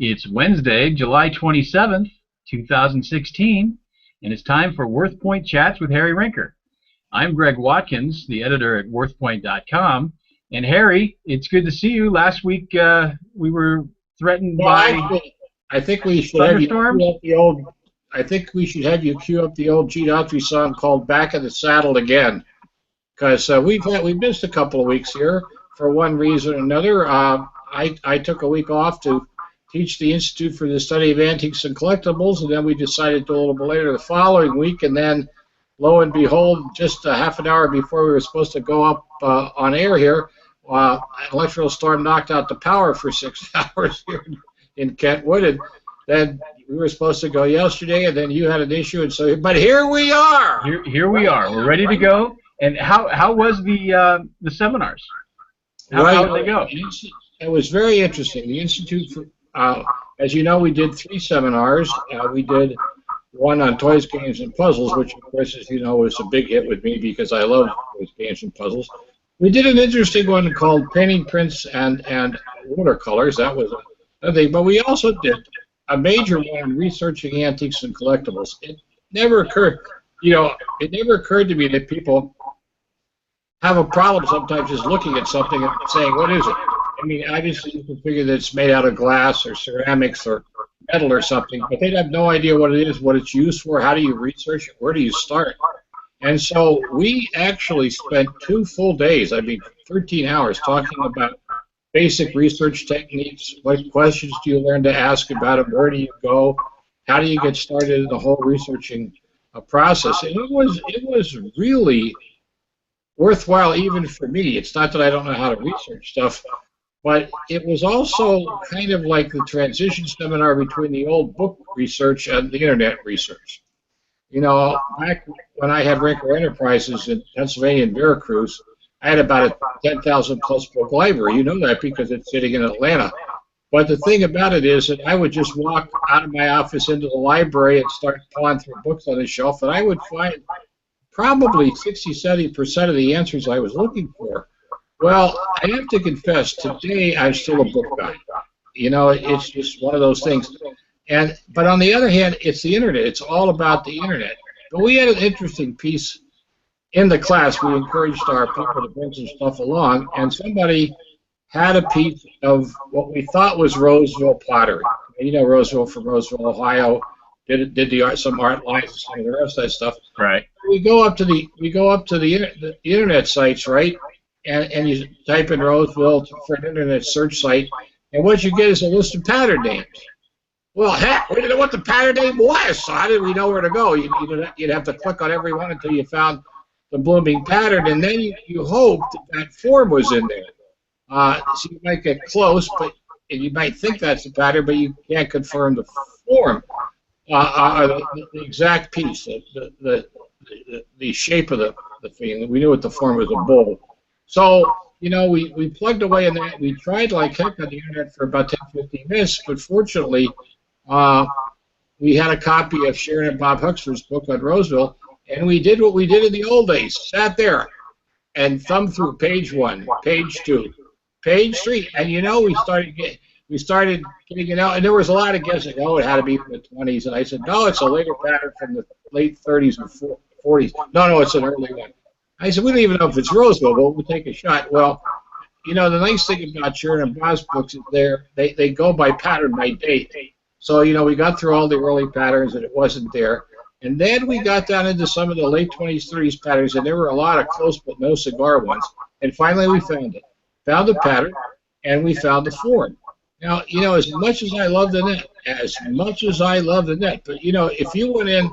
It's Wednesday, July 27th, 2016, and it's time for WorthPoint Chats with Harry Rinker. I'm Greg Watkins, the editor at WorthPoint.com. And Harry, it's good to see you. Last week we were threatened by I think we should thunderstorms. I think we should have you cue up the old Gene Autry song called "Back in the Saddle Again," because we missed a couple of weeks here for one reason or another. I took a week off to teach the Institute for the Study of Antiques and Collectibles, and then we decided to do a little bit later the following week, and then lo and behold, just a half an hour before we were supposed to go up on air here, an electrical storm knocked out the power for 6 hours here in Kentwood, and then we were supposed to go yesterday, and then you had an issue, and so. But here we are. Here we are. We're ready to go. And how was the seminars? How did they go? It was very interesting. The Institute for as you know, we did 3 seminars. We did one on toys, games, and puzzles, which, of course, as you know, was a big hit with me because I love toys, games, and puzzles. We did an interesting one called painting prints and watercolors. That was another thing. But we also did a major one on researching antiques and collectibles. It never occurred to me that people have a problem sometimes just looking at something and saying, what is it? I mean, obviously you can figure that it's made out of glass or ceramics or metal or something, but they'd have no idea what it is, what it's used for, how do you research it, where do you start? And so we actually spent 2 full days, 13 hours, talking about basic research techniques, what questions do you learn to ask about them, where do you go, how do you get started in the whole researching process. And it was really worthwhile even for me. It's not that I don't know how to research stuff, but it was also kind of like the transition seminar between the old book research and the internet research. You know, back when I had Rinker Enterprises in Pennsylvania and Veracruz, I had about a 10,000 plus book library. You know that because it's sitting in Atlanta. But the thing about it is that I would just walk out of my office into the library and start pawing through books on the shelf, and I would find probably 60–70% of the answers I was looking for. Well, I have to confess, today I'm still a book guy. You know, it's just one of those things. But on the other hand, it's the internet. It's all about the internet. But we had an interesting piece in the class. We encouraged our people to bring some stuff along, and somebody had a piece of what we thought was Roseville pottery. You know, Roseville from Roseville, Ohio, did some art lines and some of the rest of that stuff. Right. We go up to the internet sites, right? And you type in Roseville for an internet search site, and what you get is a list of pattern names. Well, heck, we didn't know what the pattern name was, so how did we know where to go? You'd have to click on every one until you found the blooming pattern, and then you hoped that form was in there. So you might get close, and you might think that's the pattern, but you can't confirm the form, the exact piece, the shape of the thing. We knew what the form was, a bowl. So, you know, we plugged away in that. We tried like heck on the internet for about 10–15 minutes, but fortunately, we had a copy of Sharon and Bob Huxford's book on Roseville, and we did what we did in the old days, sat there and thumbed through page 1, page 2, page 3, and you know, we started getting it out, and there was a lot of guessing. Oh, it had to be from the 20s, and I said, no, it's a later pattern from the late 30s or 40s. No, it's an early one. I said, we don't even know if it's Roseville, but we'll take a shot. Well, you know, the nice thing about Sharon and Bob's books is they go by pattern, by date. So, you know, we got through all the early patterns, and it wasn't there. And then we got down into some of the late 20s, 30s patterns, and there were a lot of close but no cigar ones. And finally we found it. Found the pattern, and we found the form. Now, you know, as much as I love the net, but, you know, if you went in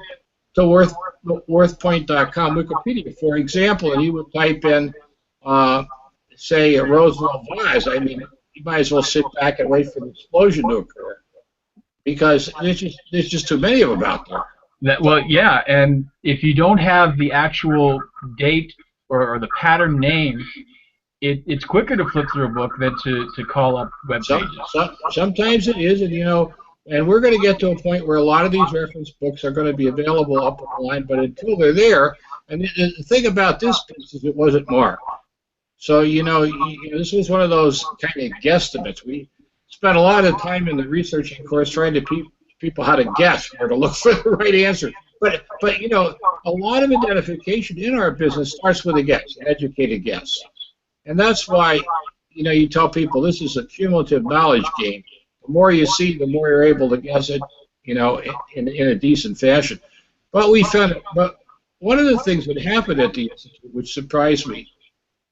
to WorthPoint.com, Wikipedia, for example, and you would type in, say, a Roseville vase, I mean, you might as well sit back and wait for the explosion to occur, because there's just too many of them out there. Well, yeah, and if you don't have the actual date or the pattern name, it's quicker to flip through a book than to call up web pages. Sometimes it is, and you know, and we're going to get to a point where a lot of these reference books are going to be available up on the line, but until they're there, and the thing about this piece is it wasn't marked. So, you know, this was one of those kind of guesstimates. spent a lot of time in the researching course trying to teach people how to guess or to look for the right answer. But you know, a lot of identification in our business starts with a guess, an educated guess. And that's why, you know, you tell people this is a cumulative knowledge game. The more you see, the more you're able to guess it, you know, in a decent fashion. But we found, but one of the things that happened at the Institute, which surprised me,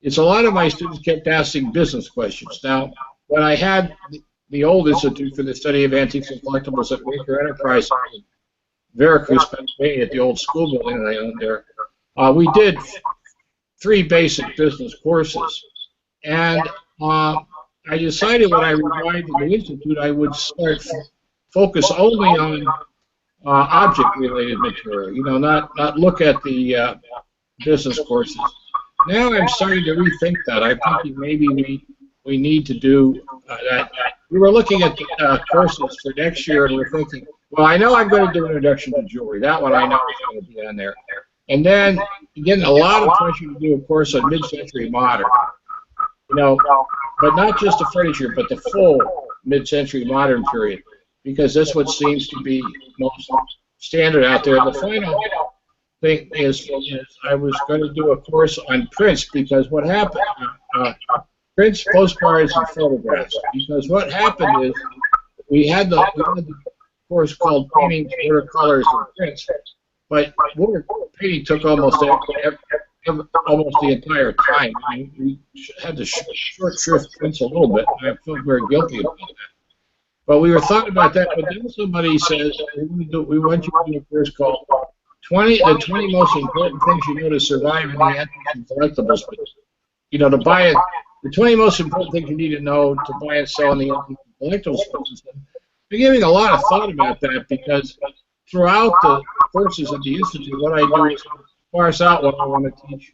is a lot of my students kept asking business questions. Now, when I had the old Institute for the Study of Antiques and Collectibles at Rinker Enterprise in Veracruz, Pennsylvania, at the old school building that I owned there, we did 3 basic business courses. And I decided when I resigned from the Institute, I would start focus only on object-related material, you know, not look at the business courses. Now I'm starting to rethink that. I'm thinking maybe we need to do that. We were looking at courses for next year, and we're thinking, well, I know I'm going to do Introduction to Jewelry. That one I know is going to be on there. And then getting a lot of pressure to do a course on mid-century modern. You know, but not just the furniture, but the full mid-century modern period, because that's what seems to be most standard out there. The final thing is I was going to do a course on prints, because what happened, prints, postcards, and photographs. Because what happened is we had the course called Painting, Watercolors, and Prints, but painting took almost the entire time. I mean, we had to short shrift prints a little bit, and I felt very guilty about that. But we were thought about that, but then somebody says, we want you to do a course called the 20 most important things you know to survive in the antiques and collectibles business. You know, to buy it, the 20 most important things you need to know to buy and sell in the antiques and collectibles business. We're giving a lot of thought about that, because throughout the courses at the Institute, what I do is parse out what I want to teach,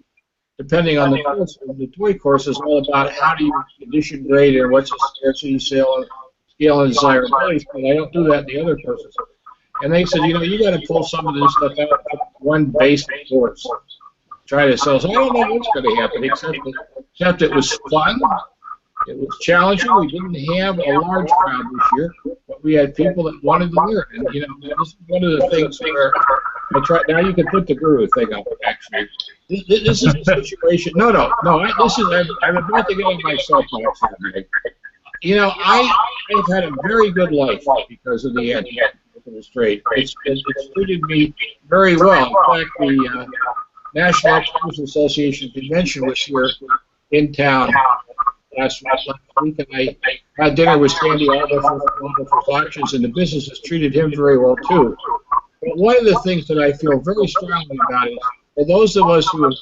depending on the course. The toy course is all about how do you condition grade and what's a scarcity, sale, scale, and desirability, but I don't do that in the other courses. And they said, you know, you got to pull some of this stuff out of one basic course, try to sell. So I don't know what's going to happen, except it was fun. It was challenging. We didn't have a large crowd this year, but we had people that wanted to learn. And, you know, this is one of the things where I try. Now you can put the guru thing up, actually. This is a situation. No. I'm about to get on my soapbox here. You know, I've had a very good life because of the anti-collectibles trade. It's treated me very well. In fact, the National Exporters Association convention was here in town last week, and I had dinner with Sandy Alba from Wonderful Auctions, and the business has treated him very well too. But one of the things that I feel very strongly about is, for those of us who have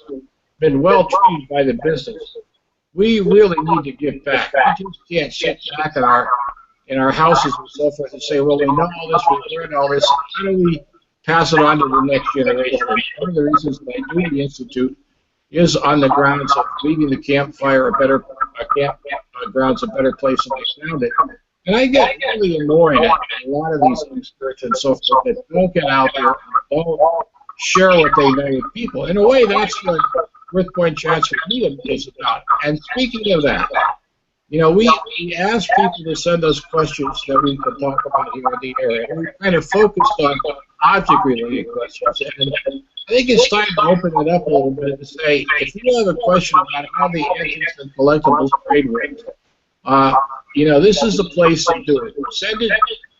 been well treated by the business, we really need to give back. We just can't sit back in our houses and so forth and say, well, we know all this, we learned all this. How do we pass it on to the next generation? And one of the reasons that I do the Institute is on the grounds of leaving the campfire grounds a better place than I found it. And I get really annoyed at a lot of these experts and so forth that don't get out there and don't share what they know with people. In a way, that's what WorthPoint Chats with me is about. And speaking of that, you know, we ask people to send us questions that we can talk about here in the area. And we kind of focused on object-related questions. And I think it's time to open it up a little bit and say, if you have a question about how the antiques and collectibles trade works, you know, this is the place to do it. Send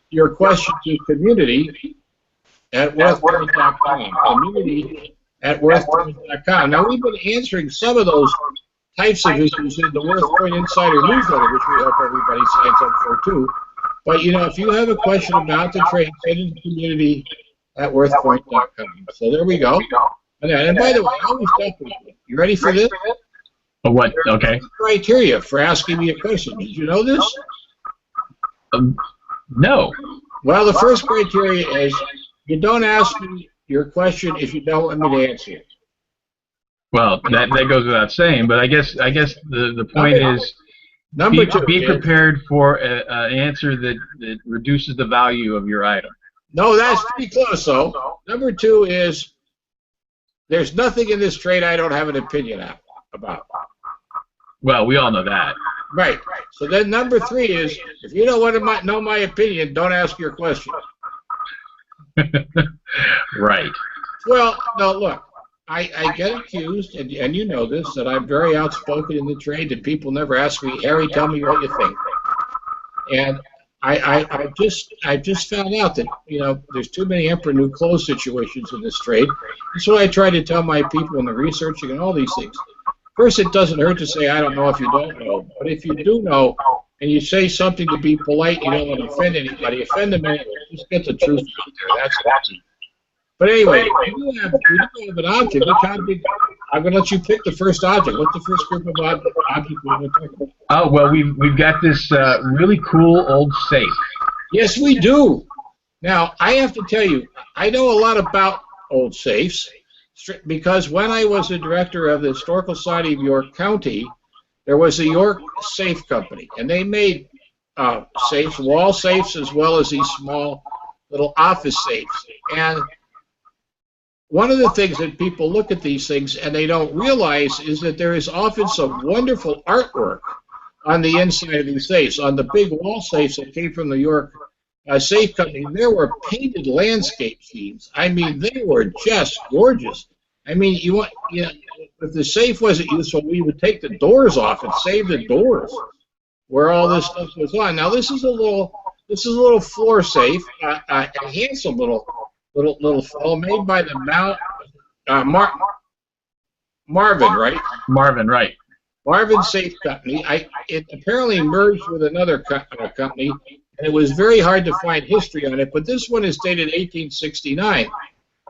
your question to community@worthpoint.com. Community@worthpoint.com. Now, we've been answering some of those types of issues in the WorthPoint Insider newsletter, which we hope everybody signs up for too. But, you know, if you have a question about the trade, send it to community@worthpoint.com. So there we go. And by the way, I always tell people, you ready for this? What? Okay. Criteria for asking me a question. Did you know this? No. Well, the first criteria is you don't ask me your question if you don't want me to answer it. Well, that goes without saying, but I guess the point is be prepared for an answer that reduces the value of your item. No, that's pretty close, though. Number 2 is there's nothing in this trade I don't have an opinion about. Well, we all know that. Right. So then number 3 is, if you don't want to know my opinion, don't ask your question. Right. Well, no, look, I get accused, and you know this, that I'm very outspoken in the trade, and people never ask me, Harry, tell me what you think. And I just found out that, there's too many emperor new clothes situations in this trade. That's what I try to tell my people in the researching and all these things. First, it doesn't hurt to say, I don't know if you don't know. But if you do know, and you say something to be polite, you don't want to offend anybody, offend them anyway. Just get the truth out there. That's it. But anyway, we do have an object. I'm going to let you pick the first object. What's the first group of objects we want to talk about? Oh, well, we've got this really cool old safe. Yes, we do. Now, I have to tell you, I know a lot about old safes, because when I was the director of the Historical Society of York County, there was a York Safe Company, and they made safes, wall safes, as well as these small little office safes. And one of the things that people look at these things and they don't realize is that there is often some wonderful artwork on the inside of these safes. On the big wall safes that came from the York Safe Company, there were painted landscape scenes. I mean, they were just gorgeous. I mean, if the safe wasn't useful, we would take the doors off and save the doors where all this stuff was on. Now, this is a little floor safe, a handsome little fellow made by the Marvin, right? Marvin, right. Marvin Safe Company. It apparently merged with another company, and it was very hard to find history on it, but this one is dated 1869,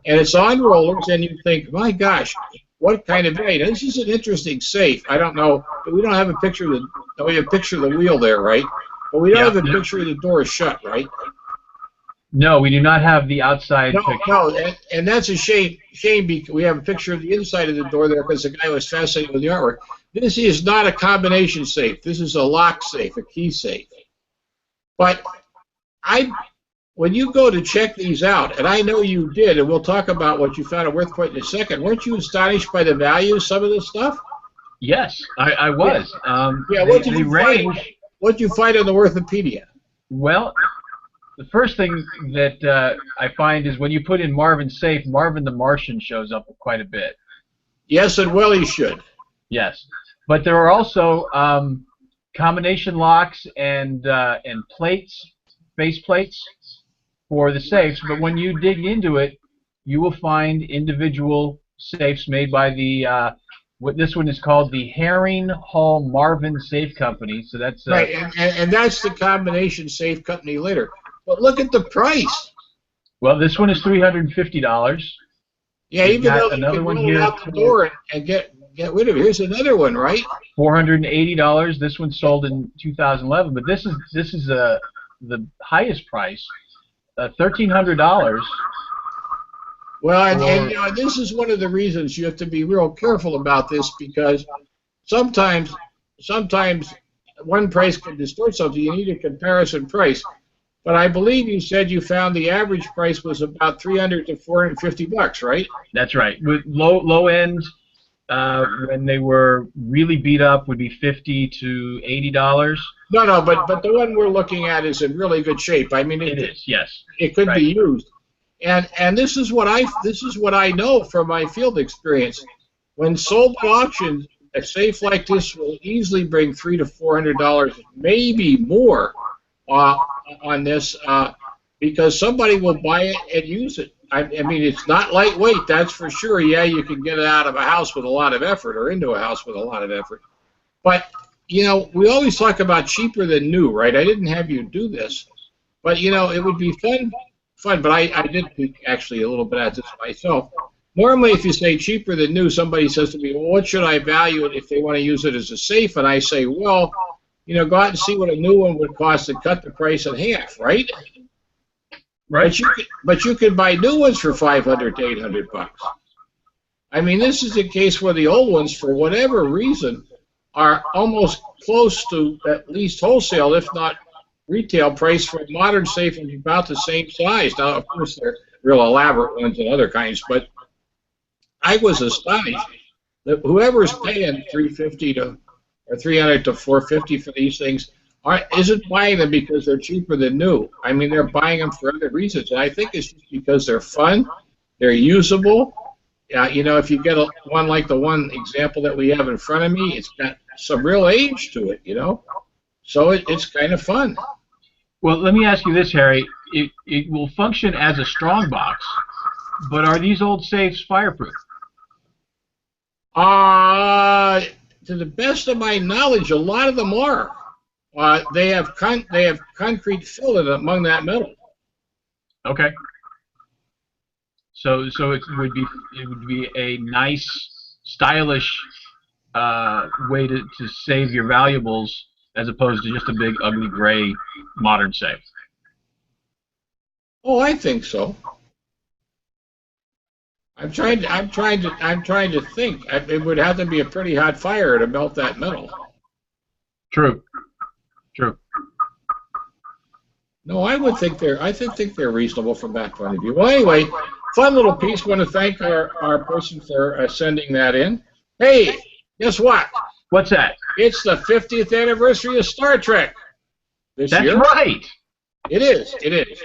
and it's on rollers, and you think, my gosh, what kind of value? Now, this is an interesting safe. I don't know, but we don't have a picture of we have a picture of the wheel there, right? But we don't have a picture of the door shut, right? No, we do not have the outside picture. No, and that's a shame because we have a picture of the inside of the door there because the guy was fascinated with the artwork. This is not a combination safe. This is a lock safe, a key safe. But when you go to check these out, and I know you did, and we'll talk about what you found at WorthPoint in a second, weren't you astonished by the value of some of this stuff? Yes, I was. What did you find on the Worthopedia? Well, the first thing that I find is when you put in Marvin safe, Marvin the Martian shows up quite a bit. Yes, and well, he should. Yes, but there are also combination locks and plates, base plates for the safes. But when you dig into it, you will find individual safes made by the what this one is called the Herring Hall Marvin Safe Company. So that's right, and that's the combination safe company later. But look at the price. Well, this one is $350. Yeah, even though another one here out the door and get rid of it. Here's another one, right? $480. This one sold in 2011, but this is the highest price, $1,300. Well, and this is one of the reasons you have to be real careful about this, because sometimes one price can distort something. You need a comparison price. But I believe you said you found the average price was about $300 to $450, right? That's right. With low end, when they were really beat up, would be $50 to $80. No, but the one we're looking at is in really good shape. I mean, it is. Yes. It could be used, and this is what I know from my field experience. When sold at auction, a safe like this will easily bring $300 to $400, maybe more. On this, because somebody will buy it and use it. I mean, it's not lightweight, that's for sure. Yeah, you can get it out of a house with a lot of effort, or into a house with a lot of effort. But, we always talk about cheaper than new, right? I didn't have you do this. But, it would be fun. But I did think actually a little bit at this myself. Normally, if you say cheaper than new, somebody says to me, well, what should I value it if they want to use it as a safe? And I say, well, go out and see what a new one would cost and cut the price in half, right? Right. But you could buy new ones for $500 to $800. I mean, this is a case where the old ones, for whatever reason, are almost close to at least wholesale, if not retail price, for a modern safe of about the same size. Now, of course, they're real elaborate ones and other kinds, but I was astonished that whoever's paying $350 to or 300 to 450 for these things isn't buying them because they're cheaper than new. I mean, they're buying them for other reasons, and I think it's just because they're fun, they're usable. You know, if you get one like the one example that we have in front of me, it's got some real age to it, you know, so it's kind of fun. Well, let me ask you this, Harry. It will function as a strong box, but are these old safes fireproof? To the best of my knowledge, a lot of them are. They have concrete filling among that metal. Okay. So it would be a nice, stylish way to save your valuables as opposed to just a big, ugly, gray modern safe. Oh, I think so. I'm trying to think. It would have to be a pretty hot fire to melt that metal. True. True. No, I think they're reasonable from that point of view. Well, anyway, fun little piece. Want to thank our person for sending that in. Hey, guess what? What's that? It's the 50th anniversary of Star Trek this year. That's right. It is. It is.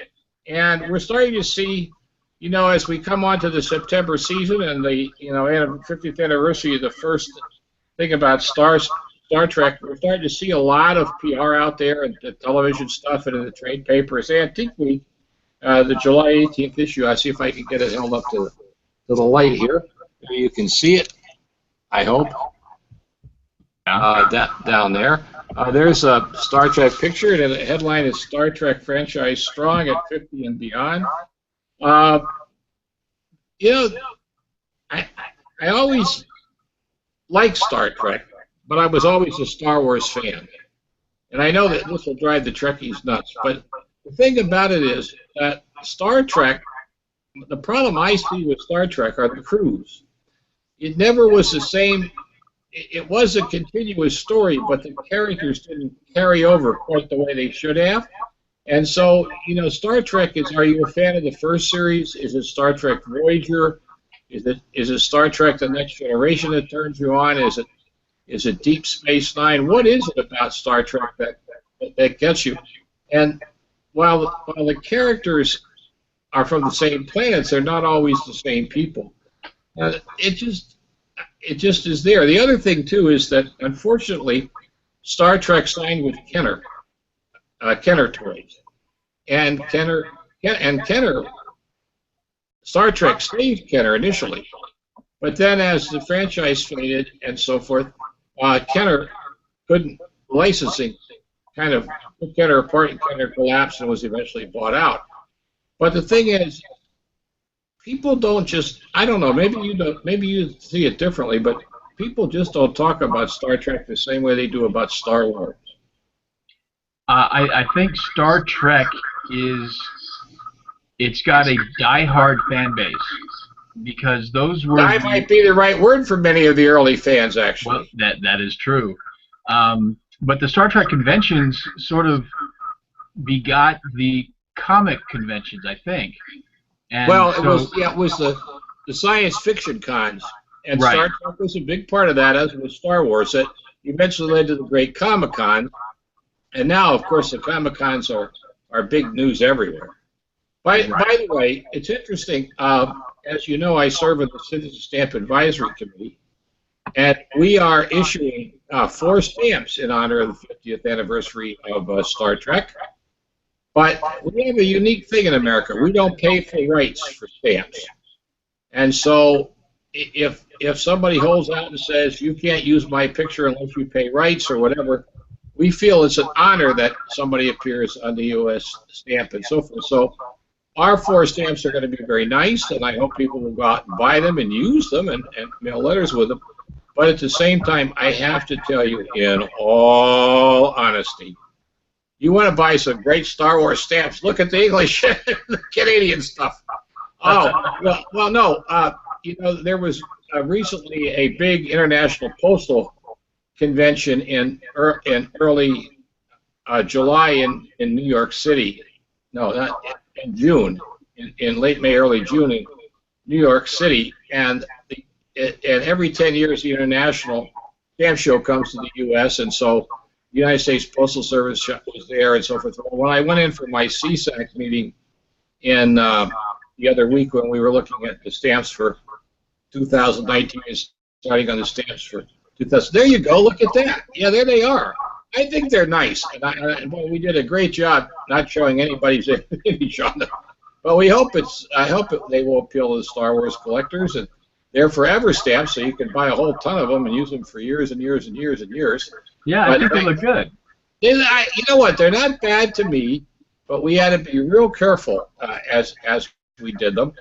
And we're starting to see, you know, as we come on to the September season and the, you know, 50th anniversary of the first thing about Star Trek, we're starting to see a lot of PR out there and the television stuff and in the trade papers. Antique Week, the July 18th issue. I'll see if I can get it held up to the light here. You can see it, I hope. Down there. There's a Star Trek picture, and the headline is Star Trek franchise strong at 50 and beyond. You know, I always liked Star Trek, but I was always a Star Wars fan. And I know that this will drive the Trekkies nuts, but the thing about it is that Star Trek, the problem I see with Star Trek are the crews. It never was the same. It was a continuous story, but the characters didn't carry over quite the way they should have. And so, you know, Star Trek is, are you a fan of the first series? Is it Star Trek Voyager? Is it Star Trek The Next Generation that turns you on? Is it Deep Space Nine? What is it about Star Trek that gets you? And while the characters are from the same planets, they're not always the same people. It just is there. The other thing, too, is that, unfortunately, Star Trek signed with Kenner Toys. And Kenner, Star Trek saved Kenner initially. But then as the franchise faded and so forth, Kenner couldn't, licensing kind of took Kenner apart, and Kenner collapsed and was eventually bought out. But the thing is, people don't just, I don't know, maybe you see it differently, but people just don't talk about Star Trek the same way they do about Star Wars. I think Star Trek it's got a diehard fan base because those were... That might be the right word for many of the early fans, actually. Well, that is true. But the Star Trek conventions sort of begot the comic conventions, I think. And well, so, it was the science fiction cons, and right. Star Trek was a big part of that, as was Star Wars. That eventually led to the great Comic-Con, and now, of course, the Comic-Cons are big news everywhere. By the way, it's interesting. As you know, I serve on the Citizen Stamp Advisory Committee, and we are issuing 4 stamps in honor of the 50th anniversary of Star Trek. But we have a unique thing in America. We don't pay for rights for stamps. And so if somebody holds out and says, you can't use my picture unless you pay rights or whatever, we feel it's an honor that somebody appears on the U.S. stamp and so forth. So our 4 stamps are going to be very nice, and I hope people will go out and buy them and use them and mail letters with them. But at the same time, I have to tell you, in all honesty, you want to buy some great Star Wars stamps, look at the English, the Canadian stuff. Oh, well, no. You know, there was recently a big international postal convention in early July in New York City. No, not in June, in late May, early June in New York City. And every 10 years, the international stamp show comes to the U.S., and so the United States Postal Service was there and so forth. When I went in for my CSAC meeting in the other week when we were looking at the stamps for 2019 and starting on the stamps for 2000, there you go, look at that. Yeah, there they are. I think they're nice, and boy, we did a great job not showing anybody's image on them. But I hope they will appeal to the Star Wars collectors, and they're forever stamps, so you can buy a whole ton of them and use them for years and years and years and years. Yeah, I think they look good. You know what? They're not bad to me, but we had to be real careful as we did them.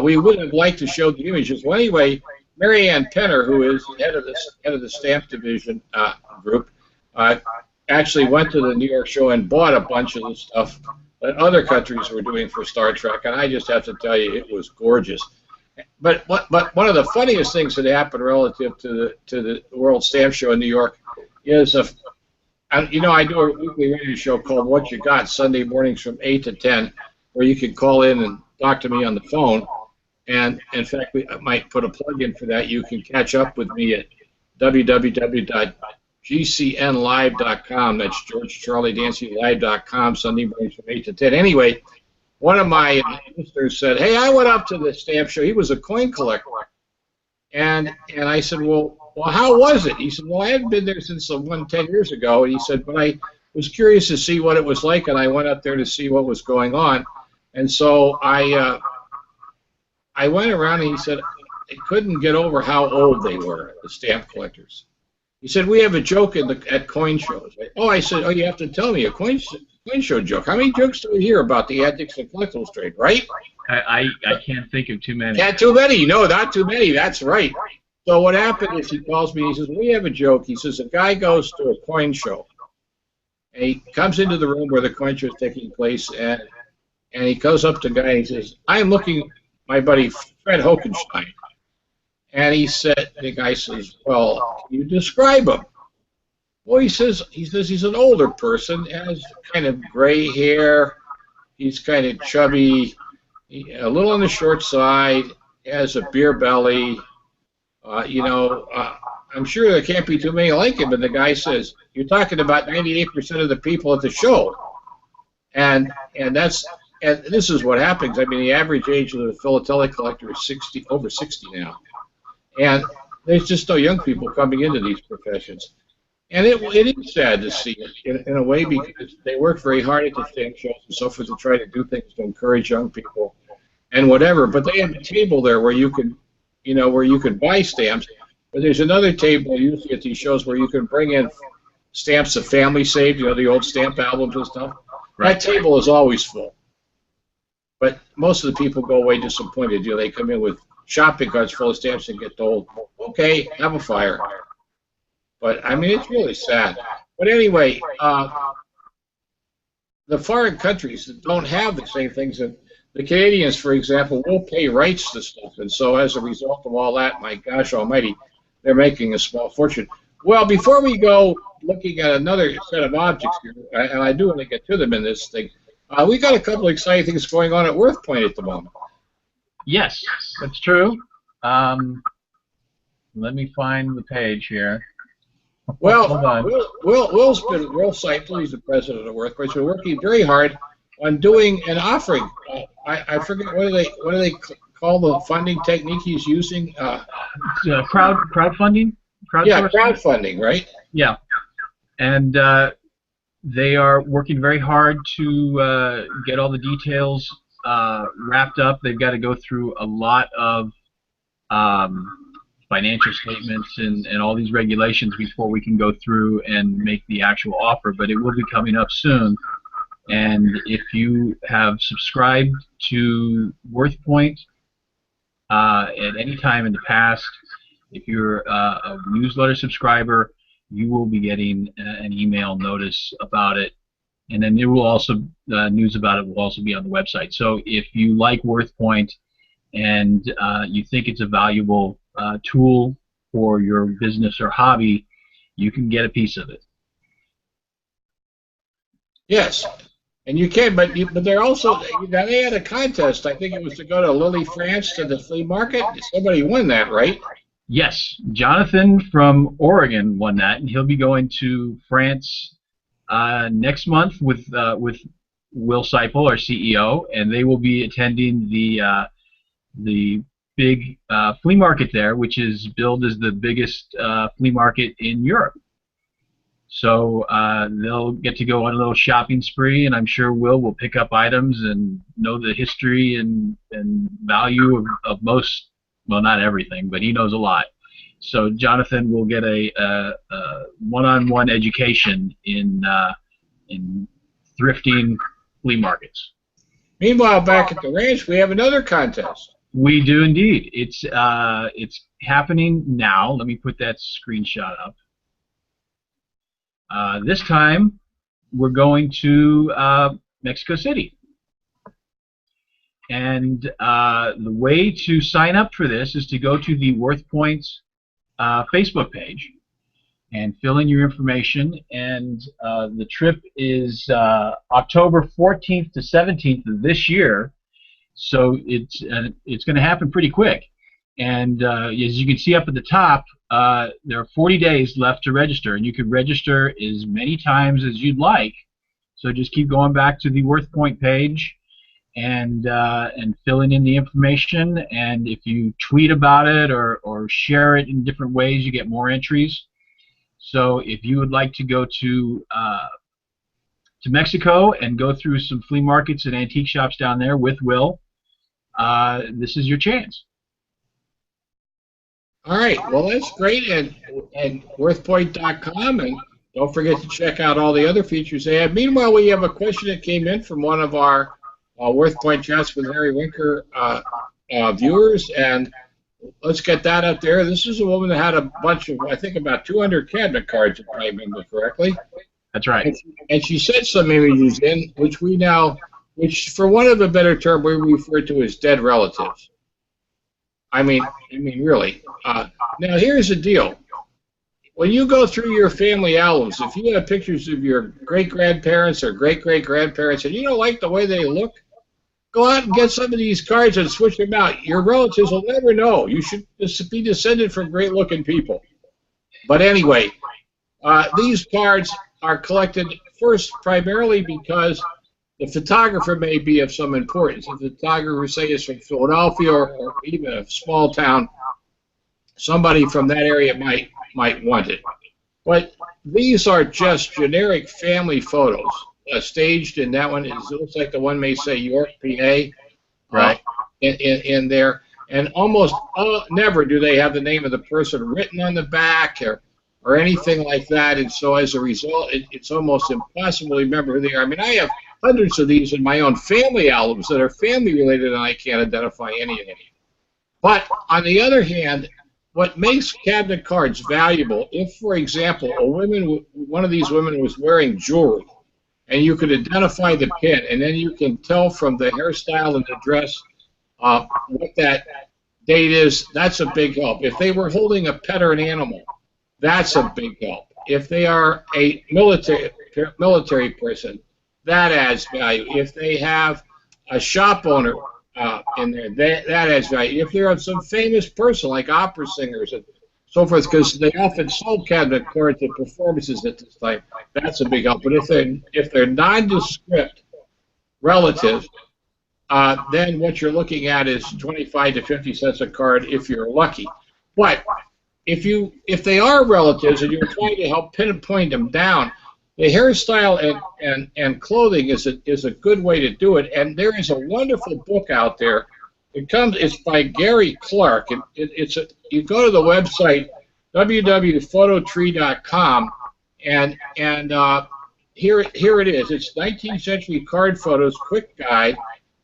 We would have liked to show the images. Well, anyway, Mary Ann Penner, who is head of the stamp division group, actually went to the New York show and bought a bunch of the stuff that other countries were doing for Star Trek, and I just have to tell you, it was gorgeous. But one of the funniest things that happened relative to the World Stamp Show in New York is, I do a weekly radio show called What You Got, Sunday mornings from 8 to 10, where you can call in and talk to me on the phone. And in fact, I might put a plug in for that. You can catch up with me at www.gcnlive.com. That's George Charlie Dancy Live.com, Sunday mornings from 8 to 10. Anyway, one of my listeners said, "Hey, I went up to the stamp show." He was a coin collector. And I said, well, how was it? He said, well, I hadn't been there since the one 10 years ago. And he said, but I was curious to see what it was like, and I went up there to see what was going on. And so I went around, and he said, I couldn't get over how old they were, the stamp collectors. He said, we have a joke at coin shows. I said, you have to tell me a coin show joke. How many jokes do we hear about the antiques and collectibles trade, right? I can't think of too many. Not too many. No, not too many. That's right. So what happened is he calls me, he says, we have a joke. He says, a guy goes to a coin show, and he comes into the room where the coin show is taking place, and he goes up to the guy and he says, I'm looking, my buddy Fred Hokenstein. And the guy says, well, can you describe him? Well, he says he's an older person, has kind of gray hair, he's kind of chubby, a little on the short side, has a beer belly. I'm sure there can't be too many like him. And the guy says, you're talking about 98% of the people at the show. And this is what happens. I mean, the average age of the philatelic collector is over 60 now. And there's just no young people coming into these professions. And it is sad to see it in a way, because they work very hard at the stamp shows and so forth to try to do things to encourage young people and whatever. But they have a table there where you can buy stamps. But there's another table usually at these shows where you can bring in stamps the family saved, the old stamp albums and stuff. Right. That table is always full. But most of the people go away disappointed. They come in with shopping carts full of stamps and get told, okay, have a fire. But, I mean, it's really sad. But anyway, the foreign countries that don't have the same things, and the Canadians, for example, will pay rights to stuff. And so as a result of all that, my gosh almighty, they're making a small fortune. Well, before we go looking at another set of objects here, and I do want to get to them in this thing, we got a couple of exciting things going on at WorthPoint at the moment. Yes, that's true. Let me find the page here. Well, Will's been real insightful. He's the president of WorthPoint. So we're working very hard on doing an offering. I forget what do they call the funding technique he's using? Crowdfunding. Yeah, crowdfunding, right? Yeah, and they are working very hard to get all the details wrapped up. They've got to go through a lot of financial statements and all these regulations before we can go through and make the actual offer, but it will be coming up soon. And if you have subscribed to WorthPoint at any time in the past, if you're a newsletter subscriber, you will be getting an email notice about it. And then there will also, news about it will also be on the website. So if you like WorthPoint and you think it's a valuable tool for your business or hobby, you can get a piece of it. Yes, and you can, but they're also, they had a contest. I think it was to go to Lily, France, to the flea market. Somebody won that, right? Yes, Jonathan from Oregon won that, and he'll be going to France next month with Will Seipel, our CEO, and they will be attending the big flea market there, which is billed as the biggest flea market in Europe. So they'll get to go on a little shopping spree, and I'm sure Will pick up items and know the history and value of most, well, not everything, but he knows a lot. So Jonathan will get a one-on-one education in thrifting flea markets. Meanwhile, back at the ranch, we have another contest. We do indeed. It's happening now. Let me put that screenshot up. This time, we're going to Mexico City. And the way to sign up for this is to go to the WorthPoint Facebook page and fill in your information. And the trip is October 14th to 17th of this year. So it's going to happen pretty quick. And as you can see up at the top, there are 40 days left to register, and you can register as many times as you'd like. So just keep going back to the WorthPoint page and filling in the information. And if you tweet about it or share it in different ways, you get more entries. So if you would like to go to Mexico and go through some flea markets and antique shops down there with Will, this is your chance. All right, well, that's great, and WorthPoint.com, and don't forget to check out all the other features they have. Meanwhile, we have a question that came in from one of our WorthPoint Chats with Harry Rinker viewers, and let's get that up there. This is a woman that had a bunch of, I think, about 200 cabinet cards, if I remember correctly. That's right. And she sent some images in, which for want of a better term, we refer to as dead relatives. I mean, really. Now, here's the deal. When you go through your family albums, if you have pictures of your great-grandparents or great-great-grandparents and you don't like the way they look, go out and get some of these cards and switch them out. Your relatives will never know. You should be descended from great-looking people. But anyway, these cards are collected first primarily because the photographer may be of some importance. If the photographer, say, is from Philadelphia or even a small town, somebody from that area might want it. But these are just generic family photos staged, and that one looks like the one may say York, PA, right, in there. And almost never do they have the name of the person written on the back or anything like that. And so as a result, it's almost impossible to remember who they are. I mean, I have hundreds of these in my own family albums that are family related, and I can't identify any of them. But on the other hand, what makes cabinet cards valuable, if, for example, one of these women was wearing jewelry, and you could identify the pin, and then you can tell from the hairstyle and the dress what that date is, that's a big help. If they were holding a pet or an animal, that's a big help. If they are a military person, that adds value. If they have a shop owner in there, that adds value. If they're some famous person like opera singers and so forth, because they often sold cabinet cards at performances at this time, that's a big help. But if they're nondescript relatives, then what you're looking at is 25 to 50 cents a card if you're lucky. But if they are relatives and you're trying to help pinpoint them down, the hairstyle and clothing is a good way to do it. And there is a wonderful book out there. It's by Gary Clark. You go to the website www.phototree.com and here it is. It's 19th century card photos quick guide,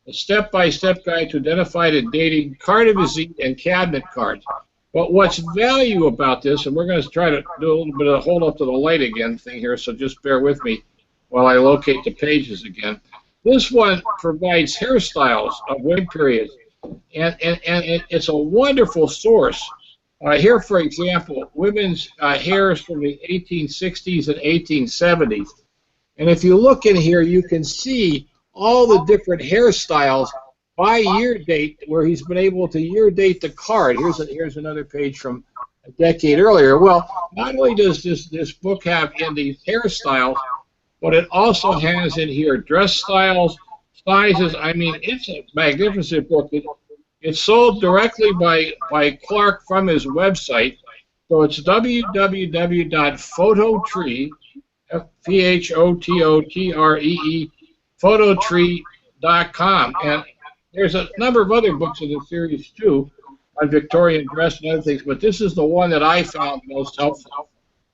a step-by-step guide to identify and dating card visite and cabinet cards. But what's value about this, and we're going to try to do a little bit of hold up to the light again thing here, so just bear with me while I locate the pages again. This one provides hairstyles of women periods, and it's a wonderful source. Here, for example, women's hairs from the 1860s and 1870s. And if you look in here, you can see all the different hairstyles by year date, where he's been able to year date the card. Here's another page from a decade earlier. Well, not only does this book have in these hairstyles, but it also has in here dress styles, sizes. I mean, it's a magnificent book. It's sold directly by Clark from his website. So it's www.phototree, Phototree, phototree.com. And there's a number of other books in the series, too, on Victorian dress and other things, but this is the one that I found most helpful.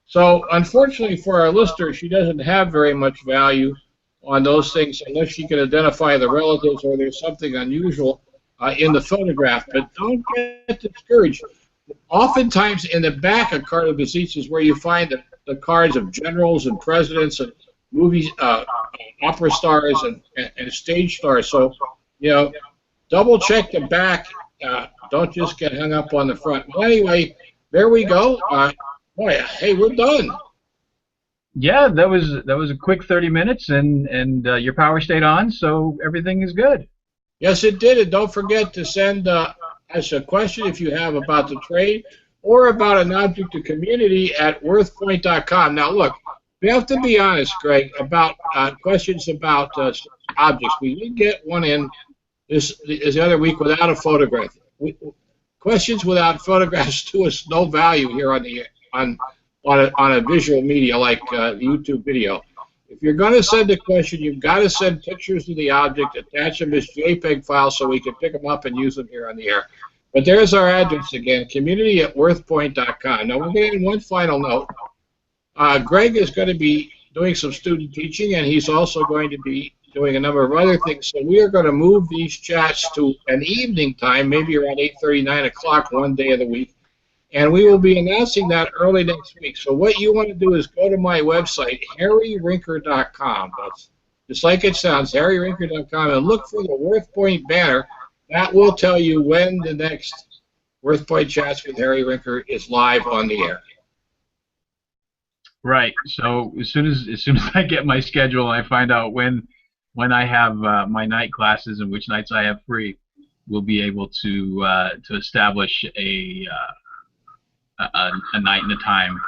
So, unfortunately for our listener, she doesn't have very much value on those things unless she can identify the relatives or there's something unusual in the photograph. But don't get discouraged. Oftentimes, in the back of Card of Deceits is where you find the cards of generals and presidents and movies, opera stars and stage stars. So, double check the back. Don't just get hung up on the front. Well, anyway, there we go. Boy, hey, we're done. Yeah, that was a quick 30 minutes, and your power stayed on, so everything is good. Yes, it did. And don't forget to send us a question if you have about the trade or about an object to community at WorthPoint.com. Now, look, we have to be honest, Greg, about questions about objects. We did get one in this the other week without a photograph. Questions without photographs to us no value here on a visual media like the YouTube video. If you're going to send a question, you've got to send pictures of the object, attach them as JPEG files so we can pick them up and use them here on the air. But there's our address again, community@worthpoint.com. Now, we're getting one final note. Greg is going to be doing some student teaching, and he's also going to be doing a number of other things. So we are going to move these chats to an evening time, maybe around 8:30, 9 o'clock one day of the week. And we will be announcing that early next week. So what you want to do is go to my website, harryrinker.com. That's just like it sounds, harryrinker.com, and look for the WorthPoint banner. That will tell you when the next WorthPoint Chats with Harry Rinker is live on the air. Right. So as soon as I get my schedule and I find out when I have my night classes and which nights I have free, we'll be able to establish a night and a time,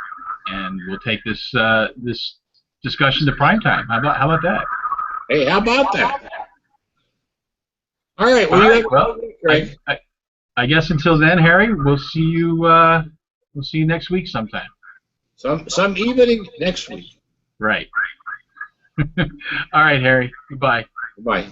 and we'll take this this discussion to prime time. How about that? Hey, how about that? All right. Well, I guess until then, Harry, we'll see you next week sometime. Some evening next week. Right. All right, Harry. Goodbye. Goodbye.